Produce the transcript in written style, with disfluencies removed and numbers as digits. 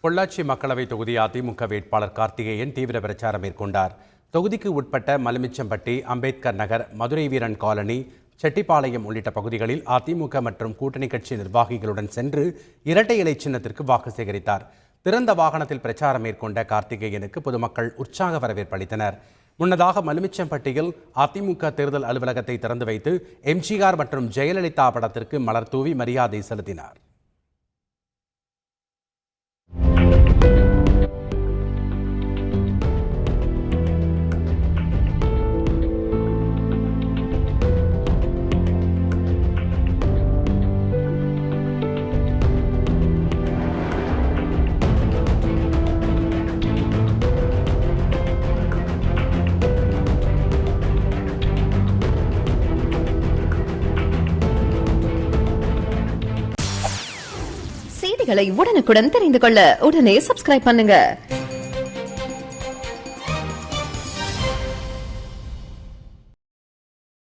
பொள்ளாச்சி மக்களவை தொகுதி அதிமுக வேட்பாளர் கார்த்திகேயன் தீவிர பிரச்சாரம் மேற்கொண்டார். தொகுதிக்கு உட்பட்ட மலுமிச்சம்பட்டி, அம்பேத்கர் நகர், மதுரை வீரன் காலனி, செட்டிப்பாளையம் உள்ளிட்ட பகுதிகளில் அதிமுக மற்றும் கூட்டணி கட்சி நிர்வாகிகளுடன் சென்று இரட்டை இலை சின்னத்திற்கு வாக்கு சேகரித்தார். திறந்த வாகனத்தில் பிரச்சாரம் மேற்கொண்ட கார்த்திகேயனுக்கு பொதுமக்கள் உற்சாக வரவேற்பு அளித்தனர். முன்னதாக மலுமிச்சம்பட்டியில் அதிமுக தேர்தல் அலுவலகத்தை திறந்து வைத்து எம்ஜிஆர் மற்றும் ஜெயலலிதா படத்திற்கு மலர் தூவி மரியாதை செலுத்தினார். செய்திகளை உடனுக்குடன் தெரிந்து கொள்ள உடனே சப்ஸ்கிரைப் பண்ணுங்க.